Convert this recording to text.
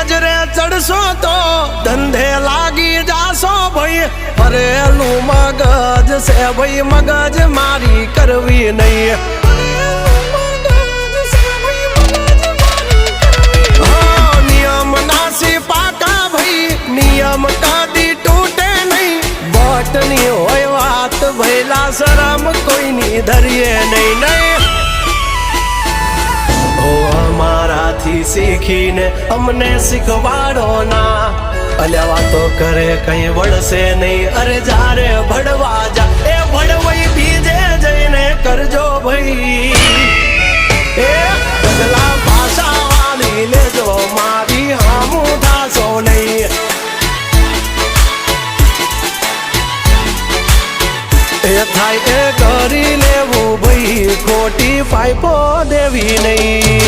નજરે ચડશો તો ધંધે લાગી જાશો ભાઈ ફરેલું મગજ છે ભાઈ મગજ મારી કરવી નહીં નિયમ નાસી પાકા ભાઈ નિયમ કદી તૂટે નહીં બટની હોય વાત ભૈલા શરમ કોઈની ધરીએ નહીં નહીં અમારાથી શીખીને અમને શીખવાડો ના અલ્યા વાતો કરે કઈ વળશે નહીં અરે જારે ભડવા જા એ ભડવાઈ બીજે જઈને કરજો ભાઈ એ પગલા પાછા વાળી લેજો મારી હામું થાશો નહીં એ થાય એ કરી લેવું ભાઈ ખોટી પાઇપો દેવી નહીં